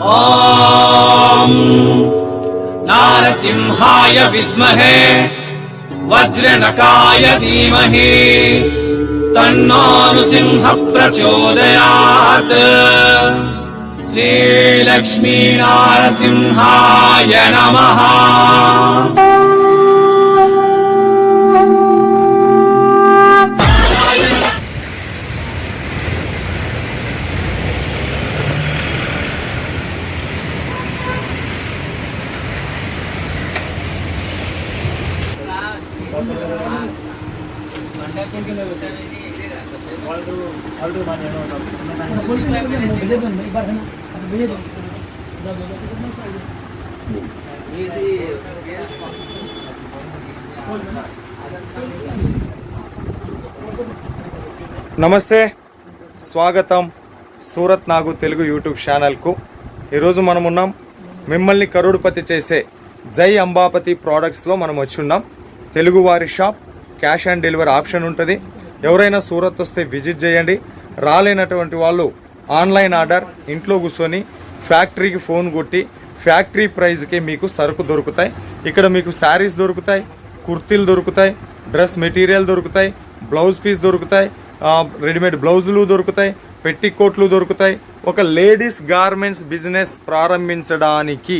ఓం నారసింహాయ విద్మహే వజ్రనకాయ ధీమహి తన్నో నృసింహ ప్రచోదయాత్. శ్రీలక్ష్మీ నారసింహాయ నమః. నమస్తే, స్వాగతం సూరత్ నాగు తెలుగు యూట్యూబ్ ఛానల్కు. ఈరోజు మనం ఉన్నాం మిమ్మల్ని కరోడుపతి చేసే జై అంబాపతి ప్రోడక్ట్స్లో మనం వచ్చి ఉన్నాం. తెలుగువారి shop, cash on delivery option ఉంటుంది. ఎవరైనా సూరత్ వస్తే విజిట్ చేయండి. రాలేనటువంటి వాళ్ళు ఆన్లైన్ ఆర్డర్, ఇంట్లో కూర్చొని ఫ్యాక్టరీకి ఫోన్ కొట్టి ఫ్యాక్టరీ ప్రైస్కి మీకు సరుకు దొరుకుతాయి. ఇక్కడ మీకు శారీస్ దొరుకుతాయి, కుర్తీలు దొరుకుతాయి, డ్రెస్ మెటీరియల్ దొరుకుతాయి, బ్లౌజ్ పీస్ దొరుకుతాయి, రెడీమేడ్ బ్లౌజులు దొరుకుతాయి, పెట్టికోట్లు దొరుకుతాయి. ఒక లేడీస్ గార్మెంట్స్ బిజినెస్ ప్రారంభించడానికి,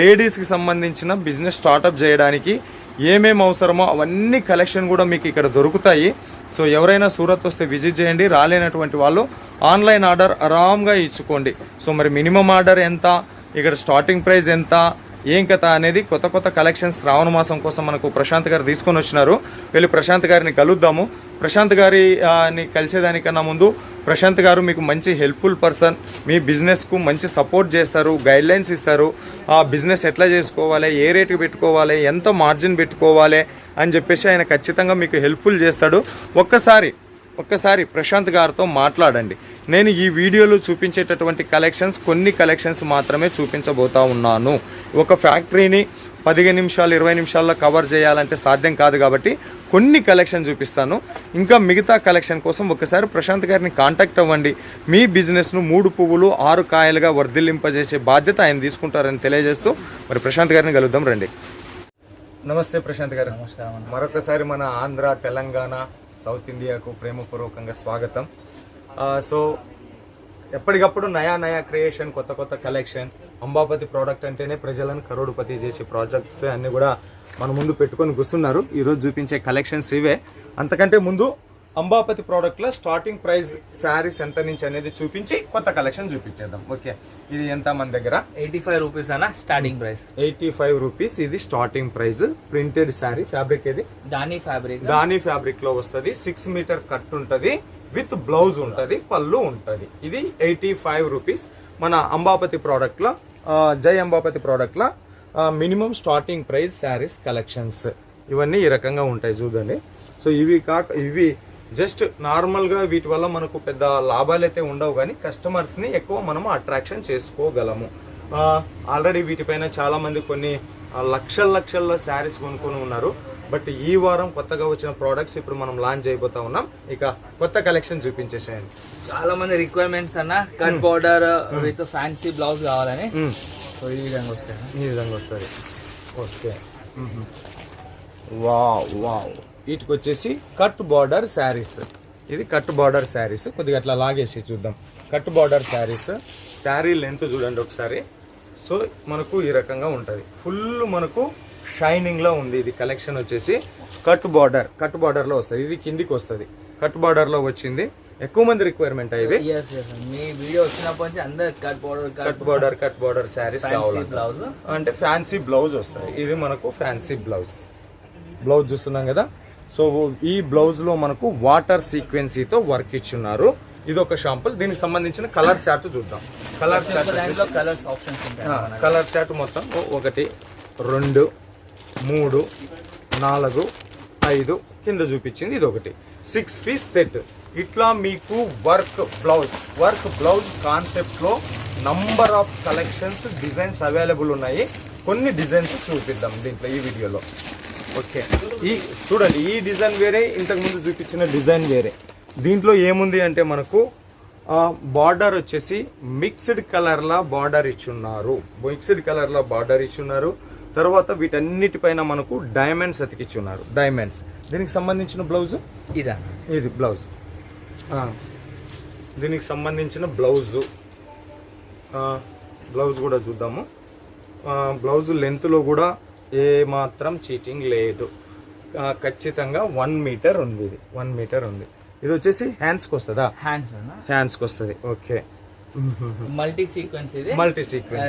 లేడీస్కి సంబంధించిన బిజినెస్ స్టార్టప్ చేయడానికి ఏమేమి అవసరమో అవన్నీ కలెక్షన్ కూడా మీకు ఇక్కడ దొరుకుతాయి. సో ఎవరైనా సూరత్ వస్తే విజిట్ చేయండి. రాలేనటువంటి వాళ్ళు ఆన్లైన్ ఆర్డర్ ఆరామ్గా ఇచ్చుకోండి. సో మరి మినిమం ఆర్డర్ ఎంత, ఇక్కడ స్టార్టింగ్ ప్రైస్ ఎంత, ఏం కథ అనేది కొత్త కొత్త కలెక్షన్స్ శ్రావణ మాసం కోసం మనకు ప్రశాంత్ గారు తీసుకొని వచ్చినారు. వెళ్ళి ప్రశాంత్ గారిని కలుద్దాము. ప్రశాంత్ గారిని కలిసేదానికన్నా ముందు ప్రశాంత్ గారు మీకు మంచి హెల్ప్ఫుల్ పర్సన్, మీ బిజినెస్కు మంచి సపోర్ట్ చేస్తారు, గైడ్లైన్స్ ఇస్తారు. ఆ బిజినెస్ ఎట్లా చేసుకోవాలి, ఏ రేటుకి పెట్టుకోవాలి, ఎంత మార్జిన్ పెట్టుకోవాలి అని చెప్పేసి ఆయన ఖచ్చితంగా మీకు హెల్ప్ఫుల్ చేస్తాడు. ఒక్కసారి ప్రశాంత్ గారితో మాట్లాడండి. నేను ఈ వీడియోలో చూపించేటటువంటి కొన్ని కలెక్షన్స్ మాత్రమే చూపించబోతా ఉన్నాను. ఒక ఫ్యాక్టరీని 15 నిమిషాలు 20 నిమిషాల్లో కవర్ చేయాలంటే సాధ్యం కాదు కాబట్టి కొన్ని కలెక్షన్ చూపిస్తాను. ఇంకా మిగతా కలెక్షన్ కోసం ఒకసారి ప్రశాంత్ గారిని కాంటాక్ట్ అవ్వండి. మీ బిజినెస్ను 3 పువ్వులు 6 కాయలుగా వర్ధిల్లింపజేసే బాధ్యత ఆయన తీసుకుంటారని తెలియజేస్తూ మరి ప్రశాంత్ గారిని కలుద్దాం రండి. నమస్తే ప్రశాంత్ గారు. నమస్కారం. మరొకసారి మన ఆంధ్ర, తెలంగాణ, సౌత్ ఇండియాకు ప్రేమపూర్వకంగా స్వాగతం. సో ఎప్పటికప్పుడు నయా క్రియేషన్, కొత్త కలెక్షన్. అంబాపతి ప్రోడక్ట్ అంటేనే ప్రజలను కరోడుపతి చేసే ప్రాజెక్ట్స్ అన్నీ కూడా మన ముందు పెట్టుకొని కూర్చున్నారు. ఈరోజు చూపించే కలెక్షన్స్ ఇవే. అంతకంటే ముందు అంబాపతి ప్రోడక్ట్లో స్టార్టింగ్ ప్రైస్ శారీస్ ఎంత నుంచి అనేది చూపించి కొత్త కలెక్షన్ చూపించేద్దాం. ఓకే, ఇది ఎంత మన దగ్గర? 85 రూపీస్ అన్న స్టార్టింగ్ ప్రైస్. 85 రూపీస్ ఇది starting price. Printed sari, fabric ఇది దాని ఫ్యాబ్రిక్ లో వస్తుంది. 6 మీటర్ కట్ ఉంటుంది, విత్ బ్లౌజ్ ఉంటుంది, పళ్ళు ఉంటుంది. ఇది 85 రూపీస్. మన అంబాపతి ప్రోడక్ట్ లో, జై అంబాపతి ప్రోడక్ట్ లో minimum starting price saris collections ఇవన్నీ ఈ రకంగా ఉంటాయి చూడండి. సో ఇవి జస్ట్ నార్మల్గా వీటి వల్ల మనకు పెద్ద లాభాలు అయితే ఉండవు, కానీ కస్టమర్స్ని ఎక్కువ మనము అట్రాక్షన్ చేసుకోగలము. ఆల్రెడీ వీటిపైన చాలామంది కొన్ని లక్షల్లో శారీస్ కొనుక్కొని ఉన్నారు. బట్ ఈ వారం కొత్తగా వచ్చిన ప్రోడక్ట్స్ ఇప్పుడు మనం లాంచ్ అయిపోతా ఉన్నాం. ఇక కొత్త కలెక్షన్ చూపించేసేయండి. చాలా మంది రిక్వైర్మెంట్స్ అన్న cut border with fancy blouse కావాలని. సో ఈ విధంగా వస్తుంది. Okay, wow. వీటికి వచ్చేసి కట్ బార్డర్ శారీస్. ఇది కట్ బార్డర్ శారీస్. కొద్దిగా అట్లా లాగేసి చూద్దాం. Cut border saris. Sari length చూడండి ఒకసారి. సో మనకు ఈ రకంగా ఉంటుంది. ఫుల్ మనకు షైనింగ్లో ఉంది. ఇది కలెక్షన్ వచ్చేసి కట్ బార్డర్లో వస్తుంది. ఇది కిందికి వస్తుంది, కట్ బార్డర్లో వచ్చింది. ఎక్కువ మంది రిక్వైర్మెంట్ అయ్యి మీ వీడియో వచ్చినప్పటి నుంచి అందరు కట్ బార్డర్ శారీస్ కావాలి అంటే ఫ్యాన్సీ బ్లౌజ్ వస్తాయి. ఇది మనకు ఫ్యాన్సీ బ్లౌజ్ చూస్తున్నాం కదా. సో ఈ బ్లౌజ్ లో మనకు వాటర్ సీక్వెన్సీతో వర్క్ ఇచ్చున్నారు. ఇది ఒక షాంపుల్. దీనికి సంబంధించిన కలర్ చార్ట్ చూద్దాం. కలర్ చార్ట్ మొత్తం 1 2 3 4 5 కింద చూపించింది. ఇది ఒకటి 6 పీస్ సెట్. ఇట్లా మీకు వర్క్ బ్లౌజ్ కాన్సెప్ట్ లో number of collections, designs available ఉన్నాయి. కొన్ని డిజైన్స్ చూపిద్దాం దీంట్లో ఈ వీడియోలో. ఓకే, చూడండి, ఈ డిజైన్ వేరే, ఇంతకుముందు చూపించిన డిజైన్ వేరే. దీంట్లో ఏముంది అంటే మనకు బార్డర్ వచ్చేసి మిక్స్డ్ కలర్లా బార్డర్ ఇచ్చున్నారు. తర్వాత వీటన్నిటిపైన మనకు డైమండ్స్ అతికిచ్చున్నారు. డైమండ్స్. దీనికి సంబంధించిన బ్లౌజ్ ఇది బ్లౌజ్. దీనికి సంబంధించిన బ్లౌజ్ కూడా చూద్దాము. బ్లౌజ్ లెంత్లో కూడా ఏ మాత్రం చీటింగ్ లేదు. ఖచ్చితంగా 1 మీటర్ ఉంది. ఇది 1 మీటర్ ఉంది. ఇది వచ్చేసి హ్యాండ్స్కి వస్తుందా? హ్యాండ్స్కి వస్తుంది. Okay. Multi sequence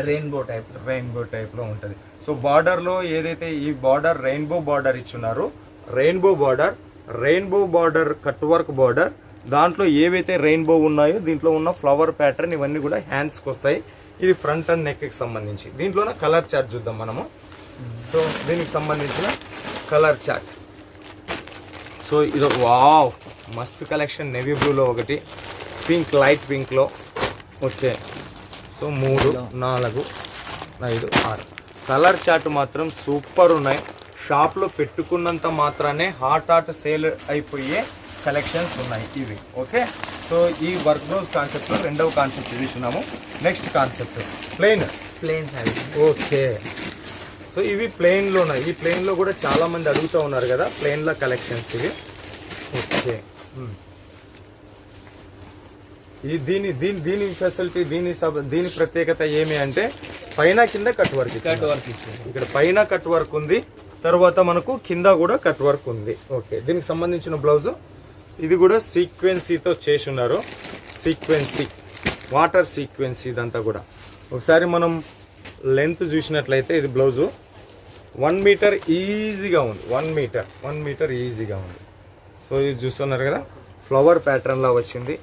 rainbow type లో ఉంటది. సో బార్డర్ లో ఏదైతే ఈ బార్డర్ రెయిన్బో బార్డర్ ఇచ్చున్నారో, rainbow border cut work border, దాంట్లో ఏవైతే రెయిన్బో ఉన్నాయో దీంట్లో ఉన్న ఫ్లవర్ ప్యాటర్న్ ఇవన్నీ కూడా హ్యాండ్స్కి వస్తాయి. ఇది ఫ్రంట్ అండ్ నెక్ కి సంబంధించి. దీంట్లోనే కలర్ చార్ట్ చూద్దాం మనము. సో దీనికి సంబంధించిన కలర్ చార్ట్. సో ఇది వావ్ మస్తు కలెక్షన్. నేవీ బ్లూలో ఒకటి, పింక్ లైట్ పింక్లో. ఓకే. సో 3, 4, 5, 6 కలర్ చార్ట్ మాత్రం సూపర్ ఉన్నాయి. షాప్లో పెట్టుకున్నంత మాత్రానే హాట్ సేల్ అయిపోయే కలెక్షన్స్ ఉన్నాయి ఇవి. ఓకే. సో ఈ వర్క్ బ్లౌజ్ కాన్సెప్ట్లో రెండవ కాన్సెప్ట్ చూస్తున్నాము. Next concept plain. Okay. So ఇవి ప్లెయిన్లో ఉన్నాయి. ఈ ప్లెయిన్లో కూడా చాలామంది అడుగుతూ ఉన్నారు కదా, ప్లెయిన్లో కలెక్షన్స్ ఇవి. ఓకే. దీని ఫెసిలిటీ, దీని ప్రత్యేకత ఏమి అంటే పైన కింద కట్ వర్క్ ఇక్కడ పైన కట్ వర్క్ ఉంది. తర్వాత మనకు కింద కూడా కట్ వర్క్ ఉంది. ఓకే. దీనికి సంబంధించిన బ్లౌజ్ ఇది కూడా సీక్వెన్సీతో చేసి ఉన్నారు. వాటర్ సీక్వెన్సీ ఇదంతా కూడా. ఒకసారి మనం లెంత్ చూసినట్లయితే ఇది బ్లౌజు 1 మీటర్ ఈజీగా ఉంది. 1 మీటర్ ఈజీగా ఉంది. సో ఇది చూస్తున్నారు కదా, ఫ్లవర్ ప్యాటర్న్లా వచ్చింది.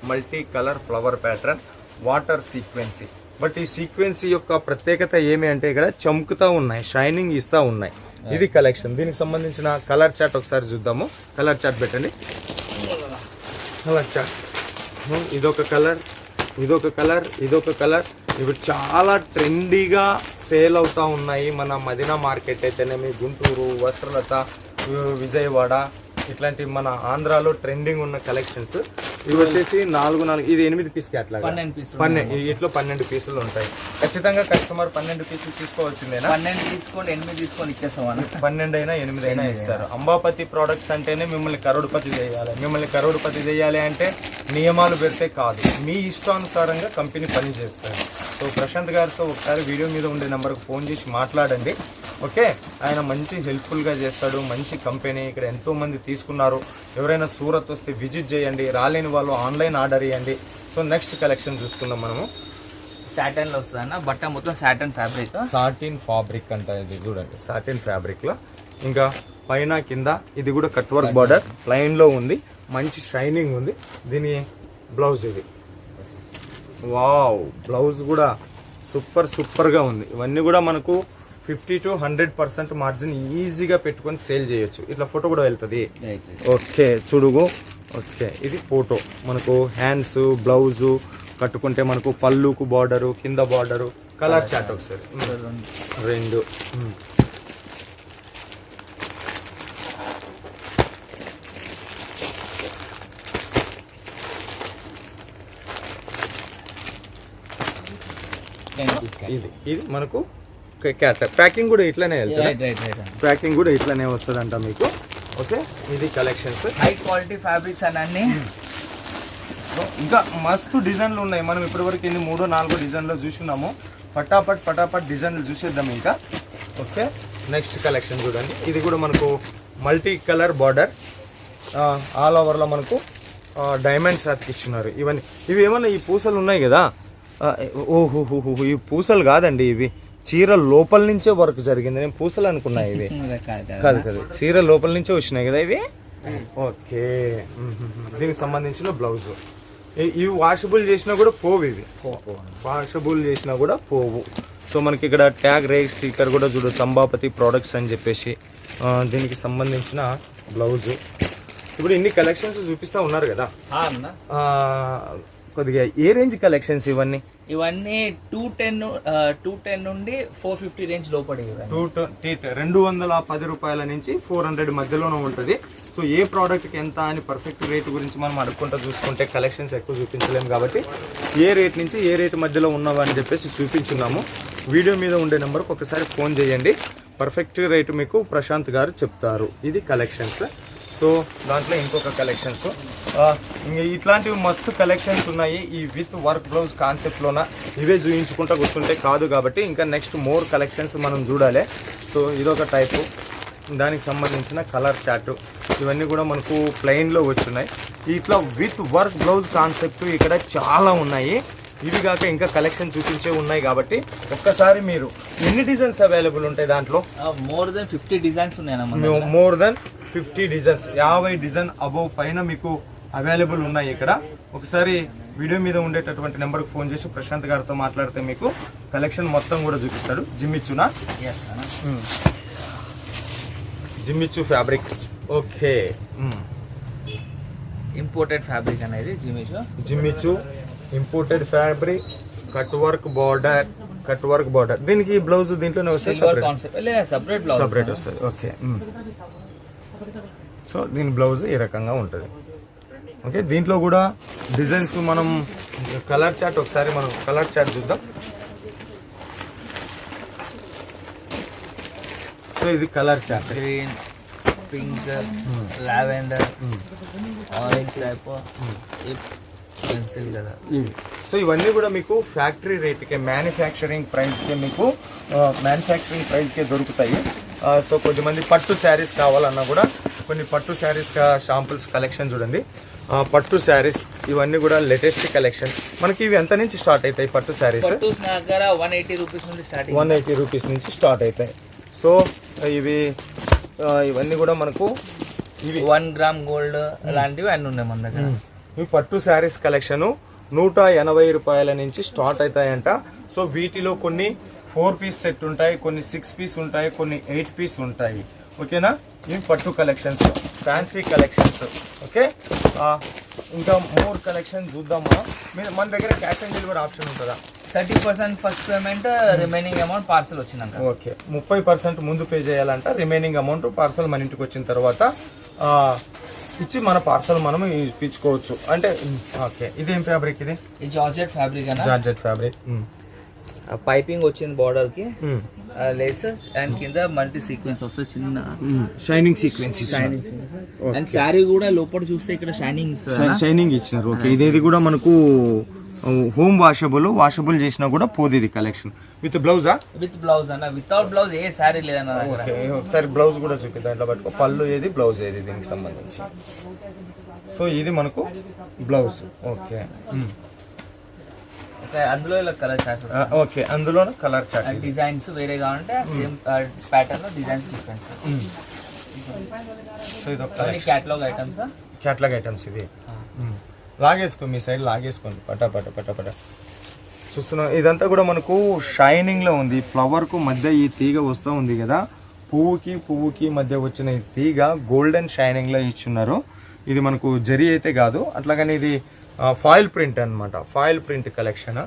Multi colour flower pattern, water sequence. But ఈ సీక్వెన్సీ యొక్క ప్రత్యేకత ఏమి అంటే ఇక్కడ చమ్కుతా ఉన్నాయి, షైనింగ్ ఇస్తూ ఉన్నాయి. ఇది కలెక్షన్. దీనికి సంబంధించిన కలర్ చార్ట్ ఒకసారి చూద్దాము. కలర్ చార్ట్ పెట్టండి. Colour chart. ఇదొక కలర్. ఇవి చాలా ట్రెండీగా సేల్ అవుతూ ఉన్నాయి. మన మదీనా మార్కెట్ అయితేనేమి, గుంటూరు, వస్త్రలత, విజయవాడ, ఇట్లాంటి మన ఆంధ్రాలో ట్రెండింగ్ ఉన్న కలెక్షన్స్. ఇవి వచ్చేసి 4 ఇది 8 పీస్ క్యాట్లాగ్. 12 ఇట్లో 12 పీసులు ఉంటాయి. ఖచ్చితంగా కస్టమర్ 12 పీసులు తీసుకోవాల్సిందేనా? 12 తీసుకోండి, 8 తీసుకొని ఇచ్చేస్తాం. 12 అయినా 8 అయినా ఇస్తారు. అంబాపతి ప్రోడక్ట్స్ అంటేనే మిమ్మల్ని కరోడ్పతి చేయాలి అంటే నియమాలు పెడితే కాదు, మీ ఇష్టానుసారంగా కంపెనీ పని చేస్తారు. సో ప్రశాంత్ గారితో ఒకసారి వీడియో మీద ఉండే నెంబర్కి ఫోన్ చేసి మాట్లాడండి. ఓకే. ఆయన మంచి హెల్ప్ఫుల్గా చేస్తాడు. మంచి కంపెనీ. ఇక్కడ ఎంతోమంది తీసుకున్నారు. ఎవరైనా సూరత్ వస్తే విజిట్ చేయండి. రాలేని వాళ్ళు ఆన్లైన్ ఆర్డర్ చేయండి. సో నెక్స్ట్ కలెక్షన్ చూసుకుందాం మనము. సాటన్లో వస్తుందన్న బట్ట మొత్తం సాటిన్ ఫ్యాబ్రిక్ అంట. ఇది చూడండి, సాటిన్ ఫ్యాబ్రిక్లో. ఇంకా పైన కింద ఇది కూడా కట్ వర్క్ బార్డర్ ప్లెయిన్లో ఉంది. మంచి షైనింగ్ ఉంది. దీని బ్లౌజ్ ఇది. వావ్, బ్లౌజ్ కూడా సూపర్గా ఉంది. ఇవన్నీ కూడా మనకు 50 to 100% మార్జిన్ ఈజీగా పెట్టుకొని సేల్ చేయొచ్చు. ఇట్లా ఫోటో కూడా వెళ్తుంది. ఓకే చూడుగు. ఓకే. ఇది ఫోటో. మనకు హ్యాండ్స్, బ్లౌజు కట్టుకుంటే మనకు పళ్ళుకు బార్డరు, కింద బార్డరు. కలర్ చార్ట్ ఒకసారి. 2 ఇది మనకు ప్యాకింగ్ కూడా ఇట్లానే వస్తుందంట మీకు. ఓకే. ఇది కలెక్షన్స్. హై క్వాలిటీ ఫ్యాబ్రిక్స్ అన్నీ. ఇంకా మస్తు డిజైన్లు ఉన్నాయి. మనం ఇప్పటివరకు 3-4 డిజైన్లు చూస్తున్నాము. పటాపట్ డిజైన్లు చూసేద్దాం ఇంకా. ఓకే. నెక్స్ట్ కలెక్షన్ చూడండి. ఇది కూడా మనకు మల్టీ కలర్ బార్డర్, ఆల్ ఓవర్లో మనకు డైమండ్స్ అతికిస్తున్నారు. ఇవి ఏమన్నా ఈ పూసలు ఉన్నాయి కదా, ఈ పూసలు కాదండి, ఇవి చీర లోపల నుంచే వర్క్ జరిగింది. నేను పూసలు అనుకున్నా. ఇవి కాదు, చీర లోపల నుంచే వచ్చినాయి కదా ఇవి. ఓకే. దీనికి సంబంధించిన బ్లౌజ్. ఇవి వాషబుల్ చేసినా కూడా పోవు. సో మనకి ఇక్కడ ట్యాగ్ రేక్ స్టిక్కర్ కూడా చూడొచ్చు, అంబాపతి ప్రోడక్ట్స్ అని చెప్పేసి. దీనికి సంబంధించిన బ్లౌజు. ఇప్పుడు ఇన్ని కలెక్షన్స్ చూపిస్తూ ఉన్నారు కదా, కొద్దిగా ఏ రేంజ్ కలెక్షన్స్ ఇవన్నీ? ఇవన్నీ 210 నుండి 450 రేంజ్ లోపడి 210 రూపాయల నుంచి 400 మధ్యలోనే ఉంటుంది. సో ఏ ప్రోడక్ట్కి ఎంత అని పర్ఫెక్ట్ రేట్ గురించి మనం అడుక్కుంటూ చూసుకుంటే కలెక్షన్స్ ఎక్కువ చూపించలేము కాబట్టి ఏ రేట్ నుంచి ఏ రేట్ మధ్యలో ఉన్నవని చెప్పేసి చూపించున్నాము. వీడియో మీద ఉండే నెంబర్కి ఒకసారి ఫోన్ చేయండి, పర్ఫెక్ట్ రేటు మీకు ప్రశాంత్ గారు చెప్తారు. ఇది కలెక్షన్స్. సో దాంట్లో ఇంకొక కలెక్షన్స్ ఇట్లాంటివి మస్తు కలెక్షన్స్ ఉన్నాయి. ఈ విత్ వర్క్ బ్లౌజ్ కాన్సెప్ట్లోన ఇవే చూపించుకుంటూ కూర్చుంటే కాదు కాబట్టి ఇంకా నెక్స్ట్ మోర్ కలెక్షన్స్ మనం చూడాలి. సో ఇదొక టైపు, దానికి సంబంధించిన కలర్ చార్ట్ ఇవన్నీ కూడా మనకు ప్లెయిన్లో వచ్చున్నాయి. ఇట్లా విత్ వర్క్ బ్లౌజ్ కాన్సెప్ట్ ఇక్కడ చాలా ఉన్నాయి. ఇవి కాక ఇంకా కలెక్షన్ చూపించే ఉన్నాయి కాబట్టి ఒక్కసారి మీరు ఎన్ని డిజైన్స్ అవైలబుల్ ఉంటాయి దాంట్లో? మోర్ దెన్ 50 డిజైన్స్ ఉన్నాయి. More than 50 designs, 50 design above పైన మీకు అవైలబుల్ ఉన్నాయి ఇక్కడ. ఒకసారి వీడియో మీద ఉండేటటువంటి నెంబర్కి ఫోన్ చేసి ప్రశాంత్ గారితో మాట్లాడితే మీకు కలెక్షన్ మొత్తం కూడా చూపిస్తాడు. జిమ్మిచ్చునా? Jimmy Choo fabric. Okay, imported fabric అనేది Jimmy Choo imported fabric. Cut work border, దీనికి బ్లౌజ్ దీంట్లోనే వస్తుంది, సపరేట్ వస్తుంది. ఓకే, సో దీని బ్లౌజ్ ఈ రకంగా ఉంటుంది. ఓకే, దీంట్లో కూడా డిజైన్స్ మనం కలర్ చార్ట్ ఒకసారి మనం కలర్ చార్ట్ చూద్దాం. సో ఇది colour chart. Green, pink, lavender, orange type, pencil కదా. సో ఇవన్నీ కూడా మీకు ఫ్యాక్టరీ రేట్కే, మ్యానుఫ్యాక్చరింగ్ ప్రైస్కే దొరుకుతాయి. సో కొద్దిమంది పట్టు శారీస్ కావాలన్నా కూడా కొన్ని పట్టు శారీస్ షాంపుల్స్ కలెక్షన్ చూడండి. పట్టు శారీస్ ఇవన్నీ కూడా లేటెస్ట్ కలెక్షన్. మనకి ఇవి ఎంత నుంచి స్టార్ట్ అవుతాయి? పట్టు శారీస్ 180 రూపీస్ నుండి స్టార్ట్, 180 రూపీస్ నుంచి స్టార్ట్ అవుతాయి. సో ఇవన్నీ కూడా మనకు ఇవి 1 గ్రామ్ గోల్డ్ అలాంటివి అన్నీ ఉన్నాయి మన దగ్గర. ఈ పట్టు శారీస్ కలెక్షన్ 180 రూపాయల నుంచి స్టార్ట్ అవుతాయంట. సో వీటిలో కొన్ని 4 పీస్ సెట్ ఉంటాయి, కొన్ని 6 పీస్ ఉంటాయి, కొన్ని 8 పీస్ ఉంటాయి. ఓకేనా? ఇవి పట్టు కలెక్షన్స్, ఫ్యాన్సీ కలెక్షన్స్. ఓకే, ఇంకా మోర్ కలెక్షన్ చూద్దాం. మన దగ్గర క్యాష్ ఆన్ డెలివరీ ఆప్షన్ ఉంటుందా? 30% first payment, remaining amount parcel వచ్చినాక. ఓకే, 30% ముందు పే చేయాలంట, రిమైనింగ్ అమౌంట్ పార్సల్ మన ఇంటికి వచ్చిన తర్వాత ఇచ్చి మన పార్సల్ మనం ఇప్పించుకోవచ్చు అంటే. ఓకే, ఇదేం ఫ్యాబ్రిక్? ఇది జార్జెట్ ఫ్యాబ్రిక్ అన్న. Georgette fabric. పైపింగ్ వచ్చింది బార్డర్ కి, లేసెస్ అండ్ కింద మల్టీ సీక్వెన్స్ వస్తుంది, చిన్న షైనింగ్ సీక్వెన్స్ అండ్ శారీ కూడా లోపల చూస్తే ఇక్కడ షైనింగ్ ఇచ్చినారు. ఓకే, ఇదేది కూడా మనకు హోమ్ వాషబుల్ చేసినా కూడా పోదు. ఇది కలెక్షన్ విత్ బ్లౌజా? విత్ బ్లౌజ్ అన్న, వితౌట్ బ్లౌజ్ ఏ శారీ లేదన్న. ఒకసారి బ్లౌజ్ కూడా చూపిద్దాం. ఇట్లా పట్టుకో, పళ్ళు ఏది, బ్లౌజ్ ఏది దీనికి సంబంధించి. సో ఇది మనకు బ్లౌజ్. ఓకే, అందులో కలర్ చార్ట్. ఓకే, అందులో కలర్ చార్ట్. డిజైన్స్ వేరే కావాలంటే సేమ్ ప్యాటర్న్ లో డిజైన్స్ డిఫరెన్స్. సో ఇది ఒక క్యాటలాగ్ ఐటమ్స్ ఇవి. లాగేసుకో, మీ సైడ్ లాగేసుకోండి, పట చూస్తున్నాం. ఇదంతా కూడా మనకు షైనింగ్లో ఉంది. ఫ్లవర్కు మధ్య ఈ తీగ వస్తూ ఉంది కదా, పువ్వుకి మధ్య వచ్చిన ఈ తీగ గోల్డెన్ షైనింగ్లో ఇచ్చున్నారు. ఇది మనకు జరీ అయితే కాదు, అట్లాగని ఇది ఫాయిల్ ప్రింట్ అనమాట. Foil print collection.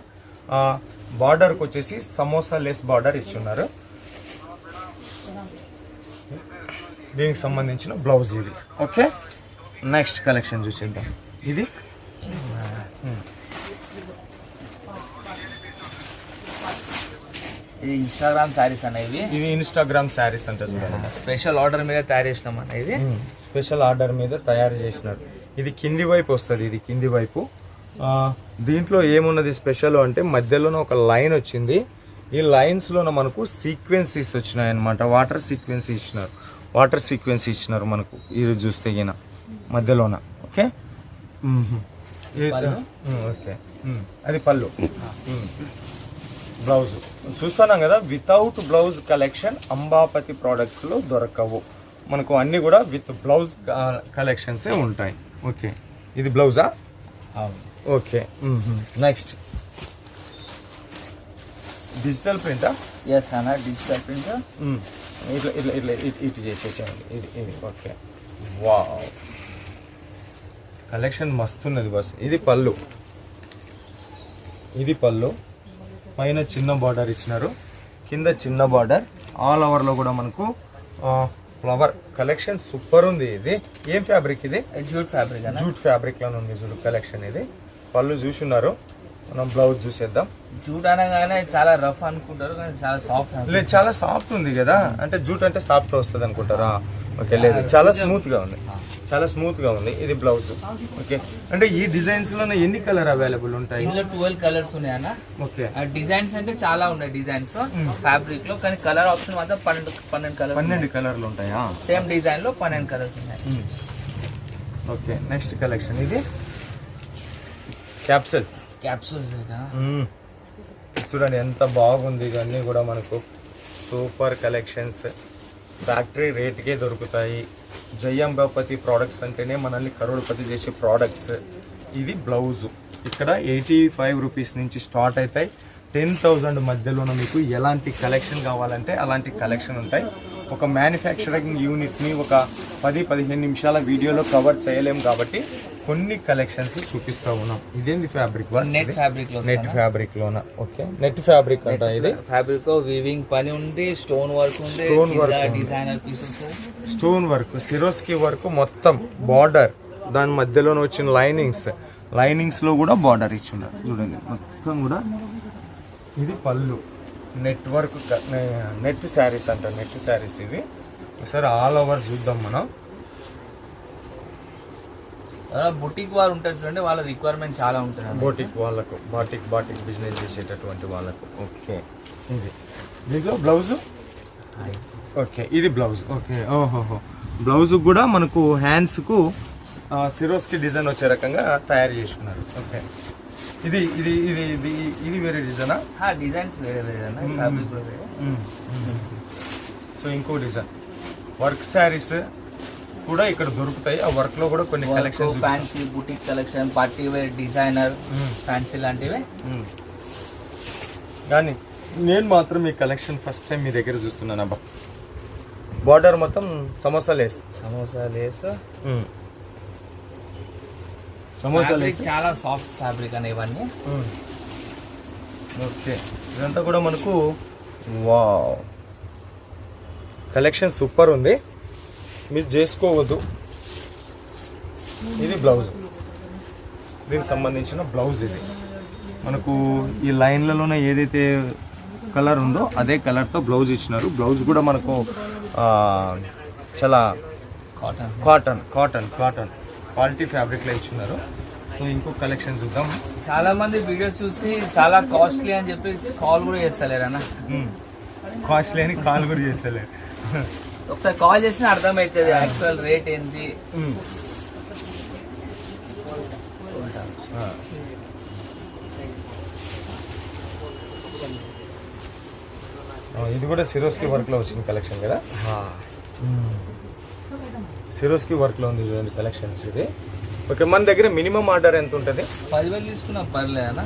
బార్డర్కి వచ్చేసి సమోసా లెస్ బార్డర్ ఇచ్చున్నారు. దీనికి సంబంధించిన బ్లౌజ్ ఇది. ఓకే, నెక్స్ట్ కలెక్షన్ చూసేద్దాం. ఇది ఇన్స్టాగ్రామ్ శారీస్ అనేవి. ఇవి ఇన్స్టాగ్రామ్ శారీస్ అంటే స్పెషల్ ఆర్డర్ మీద తయారు చేసినాం అన్న. ఇది స్పెషల్ ఆర్డర్ మీద తయారు చేసినారు. ఇది కింది వైపు వస్తుంది. ఇది కింది వైపు. దీంట్లో ఏమున్నది స్పెషల్ అంటే మధ్యలోనే ఒక లైన్ వచ్చింది. ఈ లైన్స్లోన మనకు సీక్వెన్సీస్ వచ్చినాయి అనమాట. వాటర్ సీక్వెన్స్ ఇచ్చినారు మనకు. ఇది చూస్తే ఈయన మధ్యలోన. ఓకే, ఓకే, అది పళ్ళు. బ్లౌజ్ చూస్తున్నాం కదా. వితౌట్ బ్లౌజ్ కలెక్షన్ అంబాపతి ప్రోడక్ట్స్లో దొరకవు మనకు. అన్నీ కూడా విత్ బ్లౌజ్ కలెక్షన్సే ఉంటాయి. ఓకే, ఇది బ్లౌజా? ఓకే, నెక్స్ట్ డిజిటల్ ప్రింటా? ఎస్ అన్న, డిజిటల్ ప్రింట్. ఇటు చేసేసేయండి. ఇది ఓకే. వావ్, కలెక్షన్ మస్తున్నది బస్. ఇది పళ్ళు. ఇది పళ్ళు, పైన చిన్న బార్డర్ ఇచ్చినారు, కింద చిన్న బార్డర్, ఆల్ ఓవర్లో కూడా మనకు ఫ్లవర్ కలెక్షన్ సూపర్ ఉంది. ఇది ఏం ఫ్యాబ్రిక్? ఇది జూట్ ఫ్యాబ్రిక్, జూట్ ఫ్యాబ్రిక్ లోనే ఉంది చూడు కలెక్షన్. ఇది పళ్ళు చూసున్నారు, మనం బ్లౌజ్ చూసేద్దాం. జూట్ అనగానే చాలా రఫ్ అనుకుంటారు కానీ చాలా సాఫ్ట్. లేదు, చాలా సాఫ్ట్ ఉంది కదా, అంటే జూట్ అంటే సాఫ్ట్ వస్తుంది అనుకుంటారా? ఓకే, లేదు, చాలా స్మూత్ గా ఉంది, చాలా స్మూత్ గా ఉంది. ఇది బ్లౌజ్. ఓకే, అంటే ఈ డిజైన్స్ లో ఎన్ని కలర్ అవైలబుల్ ఉంటాయి? ఇందులో 12 కలర్స్ ఉన్నాయన్న. ఓకే, డిజైన్స్ అంటే చాలా ఉన్నాయి డిజైన్స్ ఫ్యాబ్రిక్ లో, కానీ కలర్ ఆప్షన్ మాత్రం 12 కలర్లు ఉంటాయా? సేమ్ డిజైన్ లో 12 కలర్స్ ఉన్నాయి. ఓకే, నెక్స్ట్ కలెక్షన్ ఇది క్యాప్సూల్స్ చూడండి ఎంత బాగుంది. ఇవన్నీ కూడా మనకు సూపర్ కలెక్షన్స్, ఫ్యాక్టరీ రేట్కే దొరుకుతాయి. జై అంబాపతి ప్రోడక్ట్స్ అంటేనే మనల్ని కరోడ్పతి చేసే ప్రోడక్ట్స్. ఇది బ్లౌజు, ఇక్కడ 85 రూపీస్ నుంచి స్టార్ట్ అవుతాయి. 10,000 మధ్యలోనే మీకు ఎలాంటి కలెక్షన్ కావాలంటే అలాంటి కలెక్షన్ ఉంటాయి. ఒక మ్యానుఫ్యాక్చరింగ్ యూనిట్ని ఒక 10-15 నిమిషాల వీడియోలో కవర్ చేయలేము కాబట్టి కొన్ని కలెక్షన్స్ చూపిస్తా ఉన్నాం. ఇదేంది ఫ్యాబ్రిక్? నెట్ ఫ్యాబ్రిక్ లో, నెట్ ఫ్యాబ్రిక్ లోన. ఓకే, నెట్ ఫ్యాబ్రిక్ అంట. ఇది ఫ్యాబ్రిక్ లో వీవింగ్ పని ఉంది, స్టోన్ వర్క్ ఉంది, stone work, designer pieces, stone work, Swarovski work, మొత్తం బార్డర్, దాని మధ్యలోనే వచ్చిన లైనింగ్స్ లో కూడా బార్డర్ ఇచ్చున్నారు చూడండి మొత్తం కూడా. ఇది పళ్ళు, నెట్ వర్క్, నెట్ శారీస్ అంట, నెట్ శారీస్ ఇవి. ఒకసారి ఆల్ ఓవర్ చూద్దాం మనం. బుటిక్ వారు ఉంటారు చూడండి, వాళ్ళ రిక్వైర్మెంట్ చాలా ఉంటుంది. బోటిక్ వాళ్ళకు, బాటిక్ బిజినెస్ చేసేటటువంటి వాళ్ళకు. ఓకే, ఇది దీంట్లో బ్లౌజు. ఓకే, ఇది బ్లౌజ్. ఓకే, ఓహోహో, బ్లౌజ్ కూడా మనకు హ్యాండ్స్కు సిరోస్కి డిజైన్ వచ్చే రకంగా తయారు చేసుకున్నారు. ఓకే, ఇది ఇది ఇది ఇది ఇది వేరే డిజైనా? డిజైన్స్ వేరే వేరే ఫ్యాబ్రిక్ వేరే. సో ఇంకో డిజైన్ వర్క్ శారీస్ కూడా ఇక్కడ దొరుకుతాయి. ఆ వర్క్ లో కూడా కొన్ని collections, fancy boutique collection, party wear, designer, fancy లాంటివి. కానీ నేను మాత్రం ఈ కలెక్షన్ ఫస్ట్ టైం మీ దగ్గర చూస్తున్నాను అబ్బా. బార్డర్ మొత్తం సమోసా లేస్ చాలా సాఫ్ట్ ఫ్యాబ్రిక్ అనే ఇవన్నీ. ఓకే, ఇదంతా కూడా మనకు వావ్ కలెక్షన్ సూపర్ ఉంది, మిస్ చేసుకోవద్దు. ఇది బ్లౌజ్, దీనికి సంబంధించిన బ్లౌజ్. ఇది మనకు ఈ లైన్లలోనే ఏదైతే కలర్ ఉందో అదే కలర్తో బ్లౌజ్ ఇచ్చినారు. బ్లౌజ్ కూడా మనకు చాలా కాటన్ క్వాలిటీ ఫ్యాబ్రిక్లో ఇచ్చినారు. సో ఇంకో కలెక్షన్ చూద్దాం. చాలా మంది వీడియోస్ చూసి చాలా కాస్ట్లీ అని చెప్పి కాల్ కూడా చేస్తలేరు అన్న. కాస్ట్లీ అని కాల్ కూడా చేస్తలేరు. ఒకసారి కాల్ చేసినా అర్థమవుతుంది యాక్చువల్ రేట్ ఏంటి. ఇది కూడా సిరోస్కి వర్క్లో వచ్చిన కలెక్షన్ కదా. సిరోస్కి వర్క్లో ఉంది చూడండి కలెక్షన్స్. ఇది ఓకే, మన దగ్గర మినిమం ఆర్డర్ ఎంత ఉంటుంది? 10,000 తీసుకున్నాం, పర్లేదన్నా.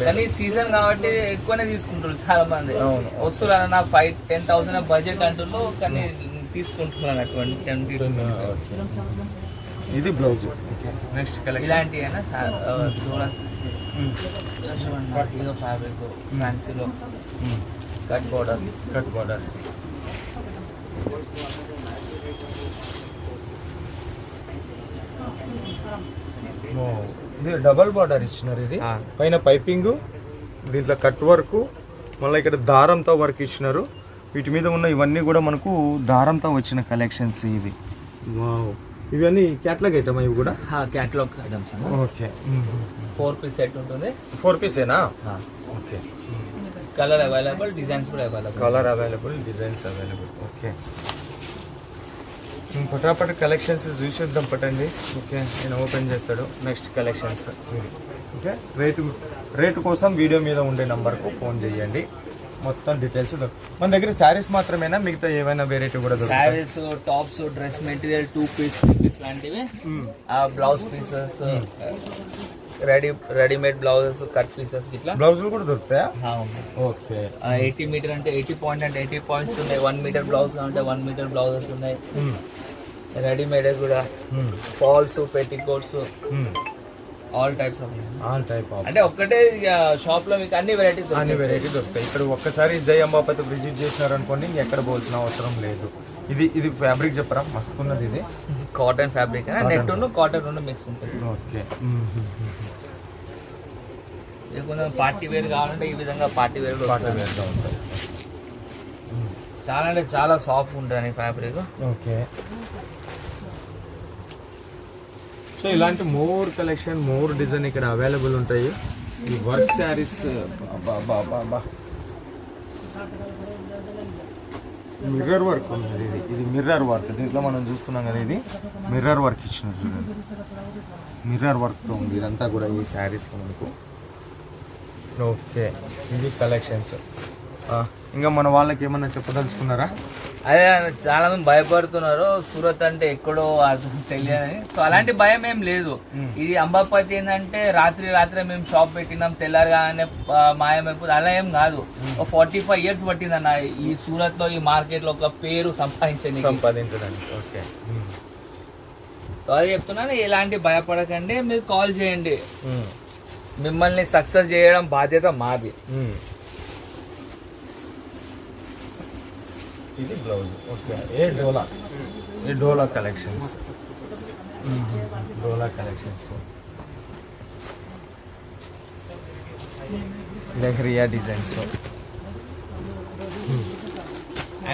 కానీ సీజన్ కాబట్టి ఎక్కువనే తీసుకుంటారు చాలా మంది. వస్తువులు నా 5-10,000 బడ్జెట్ అంటున్నారు, కానీ తీసుకుంటున్నాను అటువంటి 10-20. ఇది బ్లౌజ్. నెక్స్ట్ కలెక్షన్ ఇలాంటి ఇదో ఫ్యాబ్రిక్ ఫ్యాన్సీలో కట్ బోర్డర్. ఇది డబల్ బార్డర్ ఇచ్చినారు. ఇది పైన పైపింగ్, దీంట్లో కట్ వర్క్, మళ్ళీ ఇక్కడ దారంతో వర్క్ ఇచ్చినారు. వీటి మీద ఉన్న ఇవన్నీ కూడా మనకు దారంతో వచ్చిన కలెక్షన్స్ ఇవి. వావ్, ఇవన్నీ క్యాట్లాగ్ ఐటమ్ ఇవి కూడా. Catalogue items. Okay, 4 piece set ఉంటుంది. 4 పీసేనా? ఓకే, కలర్ అవైలబుల్, డిజైన్స్ కూడా డిజైన్స్ అవైలబుల్. ఓకే, పటాపట్ కలెక్షన్స్ చూసేద్దాం పట్టండి. ఓకే, నేను ఓపెన్ చేస్తాడు. Next collections. ఓకే, రేటు కోసం వీడియో మీద ఉండే నంబర్కు ఫోన్ చేయండి, మొత్తం డీటెయిల్స్. మన దగ్గర శారీస్ మాత్రమేనా, మిగతా ఏమైనా వెరైటీ కూడా దొరుకుతాయి? Saris, tops, dress material, 2 piece 3 piece లాంటివి, blouse pieces, readymade blouses, cut pieces ఇట్లా బ్లౌజులు కూడా దొరుకుతాయా? ఓకే, 80 మీటర్ అంటే 80 పాయింట్ అంటే 80 పాయింట్స్ ఉన్నాయి. 1 మీటర్ బ్లౌజ్ అంటే 1 మీటర్ బ్లౌజెస్ ఉన్నాయి. రెడీమేడ్ కూడా falls, petticoats, all types of all type of అంటే ఒక్కటే షాప్ లో మీకు అన్ని వెరైటీస్ అన్ని వెరైటీ దొరుకుతాయి. ఇక్కడ ఒక్కసారి జై అంబాపతి విజిట్ చేసినారనుకోండి ఎక్కడ పోవాల్సిన అవసరం లేదు. ఇది ఫ్యాబ్రిక్ చెప్పరా, మస్తు ఉన్నది ఇది. కాటన్ ఫ్యాబ్రిక్ నెట్ కాటన్ రెండు మిక్స్ ఉంటుంది. ఓకే, ఇది కొంచెం పార్టీ వేర్ కావాలంటే ఈ విధంగా పార్టీ వేర్ వేరుగా ఉంటాయి. చాలా అంటే చాలా సాఫ్ట్ ఉంటుంది ఫ్యాబ్రిక్. ఓకే, సో ఇలాంటి మోర్ కలెక్షన్ మోర్ డిజైన్ ఇక్కడ అవైలబుల్ ఉంటాయి. ఈ వర్క్ శారీస్ మిర్రర్ వర్క్ ఉంది. ఇది మిర్రర్ వర్క్. దీంట్లో మనం చూస్తున్నాం కదా, ఇది మిర్రర్ వర్క్ ఇచ్చినారు చూడండి. మిర్రర్ వర్క్తో ఉంది ఇదంతా కూడా ఈ శారీస్లో మనకు. ఓకే, ఇది కలెక్షన్స్. ఇంకా మన వాళ్ళకి ఏమన్నా చెప్పదలుచుకున్నారా? అదే చాలా మంది భయపడుతున్నారు సూరత్ అంటే ఎక్కడో అర్థం తెలియదని. సో అలాంటి భయం ఏం లేదు. ఇది అంబాపతి ఏంటంటే రాత్రి మేము షాప్ పెట్టినాం తెల్లారగానే మాయమైపోతుంది అలా ఏం కాదు. 45 years పట్టిందన్న ఈ సూరత్ లో ఈ మార్కెట్ లో ఒక పేరు సంపాదించడానికి. ఓకే, సో అది చెప్తున్నాను, ఎలాంటి భయపడకండి, మీరు కాల్ చేయండి. మిమ్మల్ని సక్సెస్ చేయడం బాధ్యత మాది. ఇది బ్లౌజ్. ఓకే, ఏ డోలా కలెక్షన్స్. డోలా కలెక్షన్స్, లెహరియా డిజైన్స్.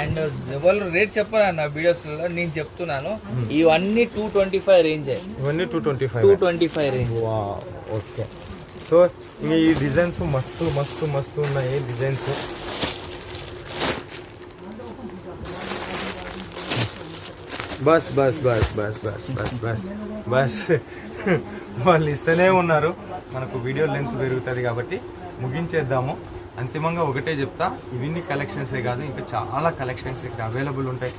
అండ్ వాళ్ళు రేట్ చెప్పరా నా వీడియోస్ లో, నేను చెప్తున్నాను ఇవన్నీ 225 రేంజ్. ఇవన్నీ 225 రేంజ్. ఓకే, సో ఇంకా ఈ డిజైన్స్ మస్తు మస్తు మస్తు ఉన్నాయి designs. Bus bus bus bus bus bus bus bus వాళ్ళు ఇస్తూనే ఉన్నారు. మనకు వీడియో లెంత్ పెరుగుతుంది కాబట్టి ముగించేద్దాము. అంతిమంగా ఒకటే చెప్తా, ఇవన్నీ కలెక్షన్సే కాదు, ఇంకా చాలా కలెక్షన్స్ ఇక్కడ అవైలబుల్ ఉంటాయి.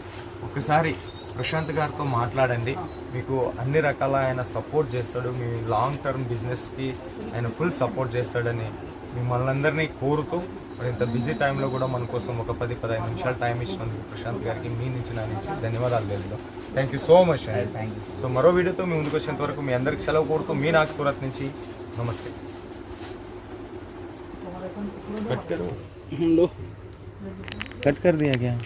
ఒకసారి ప్రశాంత్ గారితో మాట్లాడండి, మీకు అన్ని రకాల ఆయన సపోర్ట్ చేస్తాడు. మీ లాంగ్ టర్మ్ బిజినెస్కి ఆయన ఫుల్ సపోర్ట్ చేస్తాడని మిమ్మల్ని అందరినీ కోరుతూ, మరి ఇంత బిజీ టైంలో కూడా మన కోసం ఒక 10-15 నిమిషాలు టైం ఇచ్చినందుకు ప్రశాంత్ గారికి మీ నుంచి నా నుంచి ధన్యవాదాలు లేదు. థ్యాంక్ యూ సో మచ్ అండి. సో మరో వీడియోతో మీ ముందుకు వచ్చేంత వరకు మీ అందరికి సెలవు కోరుతూ మీ నాకు సూరత్ నుంచి నమస్తే. कट कर दिया क्या?